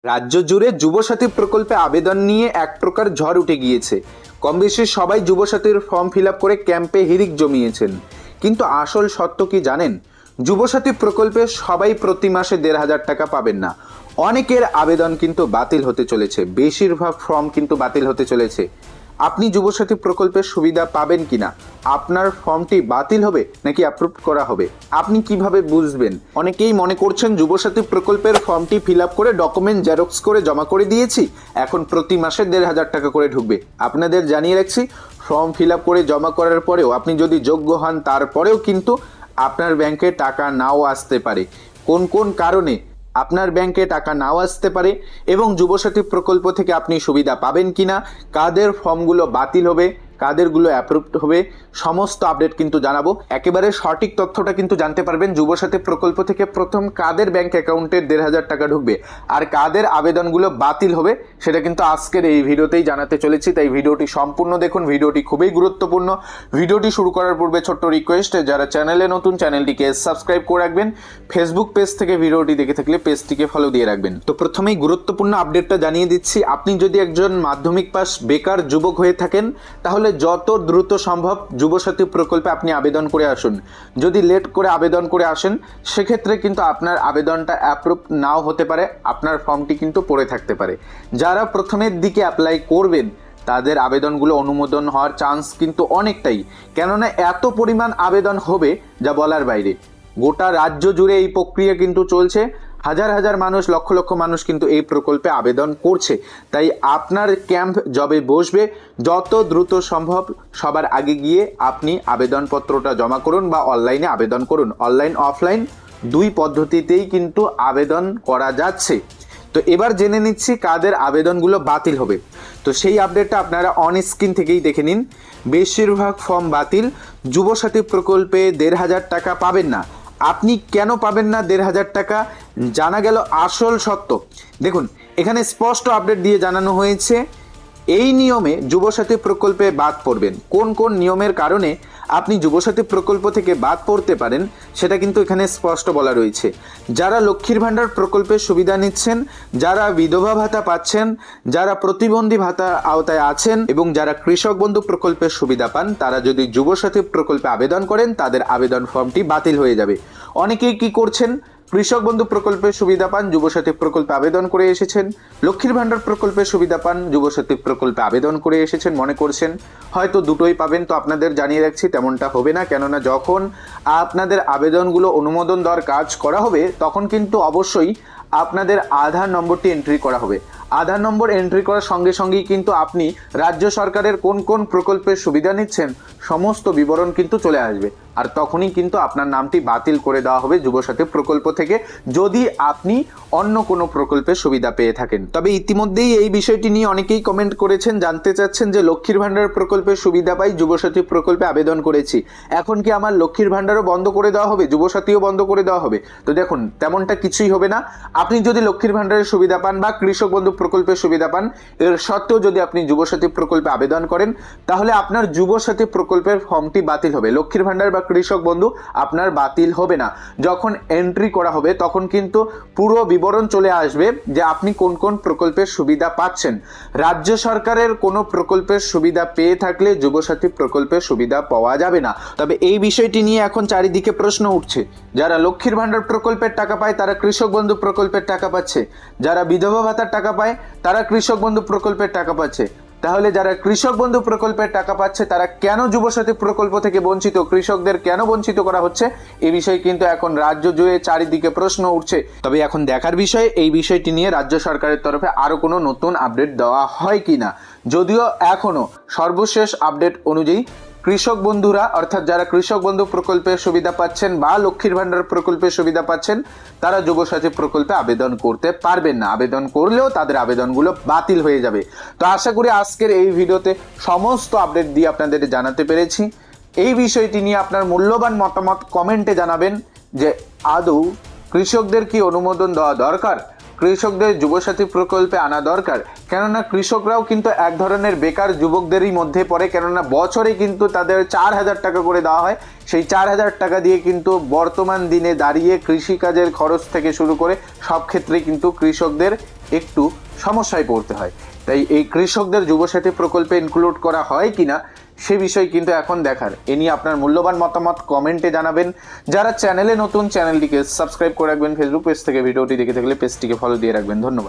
রাজ্য জুড়ে যুবসাথী প্রকল্পে আবেদন নিয়ে এক প্রকার ঝড় উঠে গিয়েছে। কম বেশি সবাই যুবসাথীর ফর্ম ফিল আপ করে ক্যাম্পে হিড়িক জমিয়েছেন। কিন্তু আসল সত্য কি জানেন? যুবসাথী প্রকল্পে সবাই প্রতি মাসে ১,৫০০ টাকা পাবেন না। অনেকের আবেদন কিন্তু বাতিল হতে চলেছে, বেশিরভাগ ফর্ম কিন্তু বাতিল হতে চলেছে। আপনি যুবসাথী প্রকল্পের সুবিধা পাবেন কিনা, আপনার ফর্মটি বাতিল হবে নাকি অ্যাপ্রুভ করা হবে, আপনি কিভাবে বুঝবেন? অনেকেই মনে করছেন যুবসাথী প্রকল্পের ফর্মটি ফিল আপ করে ডকুমেন্ট জেরক্স করে জমা করে দিয়েছি, এখন প্রতি মাসে ১,৫০০ টাকা করে ঢুকবে। আপনাদের জানিয়ে রাখছি, ফর্ম ফিল আপ করে জমা করার পরেও আপনি যদি যোগ্য হন, তারপরেও কিন্তু আপনার ব্যাংকে টাকা নাও আসতে পারে। কোন কোন কারণে আপনার ব্যাংকে টাকা নাও আসতে পারে এবং যুবসাথী প্রকল্প থেকে আপনি সুবিধা পাবেন কিনা, কাদের ফর্মগুলো বাতিল হবে, কাদেরগুলো অ্যাপ্রুভড হবে, সমস্ত আপডেট কিন্তু জানাবো। একেবারে সঠিক তথ্যটা কিন্তু জানতে পারবেন যুবসাথী প্রকল্প থেকে প্রথম কাদের ব্যাংক অ্যাকাউন্টে ১,৫০০ টাকা ঢুকবে আর কাদের আবেদনগুলো বাতিল হবে, সেটা কিন্তু আজকের এই ভিডিওতেই জানাতে চলেছি। তাই ভিডিওটি সম্পূর্ণ দেখুন, ভিডিওটি খুবই গুরুত্বপূর্ণ। ভিডিওটি শুরু করার পূর্বে ছোট্ট রিকোয়েস্ট, যারা চ্যানেলে নতুন চ্যানেলটিকে সাবস্ক্রাইব করে রাখবেন, ফেসবুক পেজ থেকে ভিডিওটি দেখে থাকলে পেজটিকে ফলো দিয়ে রাখবেন। তো প্রথমেই গুরুত্বপূর্ণ আপডেটটা জানিয়ে দিচ্ছি, আপনি যদি একজন মাধ্যমিক পাস বেকার যুবক হয়ে থাকেন, তাহলে যত দ্রুত সম্ভব যুবসাথী প্রকল্পে আপনি আবেদন করে আসুন। যদি লেট করে আবেদন করে আসেন, সেক্ষেত্রে কিন্তু আপনার আবেদনটা অ্যাপ্রুভ নাও হতে পারে, আপনার ফর্মটি কিন্তু পড়ে থাকতে পারে। যারা প্রথমের দিকে অ্যাপ্লাই করবেন, তাদের আবেদনগুলো অনুমোদন হওয়ার চান্স কিন্তু অনেকটাই, কেননা এত পরিমাণ আবেদন হবে যা বলার বাইরে। গোটা রাজ্য জুড়ে এই প্রক্রিয়া কিন্তু চলছে, হাজার হাজার মানুষ, লক্ষ লক্ষ মানুষ কিন্তু এই প্রকল্পে আবেদন করছে। তাই আপনার ক্যাম্প যবে বসবে, যত দ্রুত সম্ভব সবার আগে গিয়ে আপনি আবেদনপত্রটা জমা করুন বা অনলাইনে আবেদন করুন। অনলাইন অফলাইন দুই পদ্ধতিতেই কিন্তু আবেদন করা যাচ্ছে। তো এবার জেনে নিচ্ছি কাদের আবেদনগুলো বাতিল হবে। তো সেই আপডেটটা আপনারা অন স্ক্রিন থেকেই দেখে নিন। বেশিরভাগ ফর্ম বাতিল, যুবসাথী প্রকল্পে ১,৫০০ টাকা পাবেন না। আপনি কেন পাবেন না ১,৫০০ টাকা? জানা গেল আসল সত্য। দেখুন, এখানে স্পষ্ট আপডেট দিয়ে জানানো হয়েছে, এই নিয়মে যুবসাথী প্রকল্পে বাদ পড়বেন। কোন কোন নিয়মের কারণে আপনি যুবসাথী প্রকল্প থেকে বাদ পড়তে পারেন, সেটা কিন্তু এখানে স্পষ্ট বলা রয়েছে। যারা লক্ষ্মীর ভাণ্ডার প্রকল্পের সুবিধা নিচ্ছেন, যারা বিধবা ভাতা পাচ্ছেন, যারা প্রতিবন্ধী ভাতা আওতায় আছেন এবং যারা কৃষক বন্ধু প্রকল্পের সুবিধা পান, তারা যদি যুবসাথী প্রকল্পে আবেদন করেন, তাদের আবেদন ফর্মটি বাতিল হয়ে যাবে। অনেকেই কি করছেন, কৃষক বন্ধু প্রকল্পের সুবিধা পান, যুবসাথী প্রকল্পে আবেদন করে এসেছেন, লক্ষ্মীর ভাণ্ডার প্রকল্পের সুবিধা পান, যুবসাথী প্রকল্পে আবেদন করে এসেছেন, মনে করছেন হয়তো দুটোই পাবেন। তো আপনাদের জানিয়ে রাখছি, তেমনটা হবে না। কেননা যখন আপনাদের আবেদনগুলো অনুমোদন দেওয়ার কাজ করা হবে, তখন কিন্তু অবশ্যই আপনাদের আধার নম্বরটি এন্ট্রি করা হবে। আধার নম্বর এন্ট্রি করার সঙ্গে সঙ্গেই কিন্তু আপনি রাজ্য সরকারের কোন কোন প্রকল্পের সুবিধা নিচ্ছেন সমস্ত বিবরণ কিন্তু চলে আসবে, আর তখনই কিন্তু আপনার নামটি বাতিল করে দেওয়া হবে যুবসাথী প্রকল্প থেকে, যদি আপনি অন্য কোনো প্রকল্পের সুবিধা পেয়ে থাকেন। তবে ইতিমধ্যেই এই বিষয়টি নিয়ে অনেকেই কমেন্ট করেছেন, জানতে চাচ্ছেন যে লক্ষ্মীর ভাণ্ডার প্রকল্পের সুবিধা পাই, যুবসাথী প্রকল্পে আবেদন করেছি, এখন কি আমার লক্ষ্মীর ভাণ্ডারও বন্ধ করে দেওয়া হবে, যুবসাথীও বন্ধ করে দেওয়া হবে? তো দেখুন, তেমনটা কিছুই হবে না। আপনি যদি লক্ষ্মীর ভাণ্ডারের সুবিধা পান বা কৃষক বন্ধু প্রকল্পের সুবিধা পান, এর সত্ত্বেও যদি আপনি যুবসাথী প্রকল্পে আবেদন করেন, তাহলে আপনার যুবসাথী প্রকল্পের ফর্মটি বাতিল হবে। লক্ষ্মীর ভাণ্ডার বা কৃষক বন্ধু আপনার বাতিল হবে না। যখন এন্ট্রি করা হবে, তখন কিন্তু পুরো বিবরণ চলে আসবে যে আপনি কোন কোন প্রকল্পের সুবিধা পাচ্ছেন। রাজ্য সরকারের কোনো প্রকল্পের সুবিধা পেয়ে থাকলে যুবসাথী প্রকল্পের সুবিধা পাওয়া যাবে না। তবে এই বিষয়টি নিয়ে এখন চারিদিকে প্রশ্ন উঠছে, যারা লক্ষ্মীর ভাণ্ডার প্রকল্পের টাকা পায় তারা কৃষক বন্ধু প্রকল্পের টাকা পাচ্ছে, যারা বিধবা ভাতার টাকা পায় তারা কৃষক বন্ধু প্রকল্পের টাকা পাচ্ছে। তাহলে যারা কৃষক বন্ধু প্রকল্পের টাকা পাচ্ছে, তারা কেন যুবসাথী প্রকল্প থেকে বঞ্চিত, কৃষকদের কেন বঞ্চিত করা হচ্ছে, এই বিষয়ে কিন্তু এখন রাজ্য জুড়ে চারিদিকে প্রশ্ন উঠছে। তবে এখন দেখার বিষয়, এই বিষয়টি নিয়ে রাজ্য সরকারের তরফে আরো কোনো নতুন আপডেট দেওয়া হয় কিনা। যদিও এখনো সর্বশেষ আপডেট অনুযায়ী কৃষক বন্ধুরা, অর্থাৎ যারা কৃষক বন্ধু প্রকল্পের সুবিধা পাচ্ছেন বা লক্ষ্মীর ভাণ্ডার প্রকল্পের সুবিধা পাচ্ছেন, তারা যুবসাথী প্রকল্পে আবেদন করতে পারবেন না। আবেদন করলেও তাদের আবেদনগুলো বাতিল হয়ে যাবে। তো আশা করি আজকের এই ভিডিওতে সমস্ত আপডেট দিয়ে আপনাদের জানাতে পেরেছি। এই বিষয়টি নিয়ে আপনার মূল্যবান মতামত কমেন্টে জানাবেন যে আদৌ কৃষকদের কি অনুমোদন দেওয়া দরকার, কৃষকদের যুবসাথী প্রকল্পে আনা দরকার। কেননা কৃষকরাও কিন্তু এক ধরনের বেকার যুবকদেরই মধ্যে পড়ে, কেননা বছরে কিন্তু তাদের ৪,০০০ টাকা করে দেওয়া হয়। সেই ৪,০০০ টাকা দিয়ে কিন্তু বর্তমান দিনে দাঁড়িয়ে কৃষিকাজের খরচ থেকে শুরু করে সব ক্ষেত্রে কিন্তু কৃষকদের একটু সমস্যায় পড়তে হয়। তাই এই কৃষকদের যুবসাথী প্রকল্পে ইনক্লুড করা হয় কিনা সে বিষয় কিন্তু এখন দেখার। এ নিয়ে আপনার মূল্যবান মতামত কমেন্টে জানাবেন। যারা চ্যানেলে নতুন, চ্যানেলটিকে সাবস্ক্রাইব করে রাখবেন। ফেসবুক পেজ থেকে ভিডিওটি দেখে থাকলে পেজটিকে ফলো দিয়ে রাখবেন। ধন্যবাদ।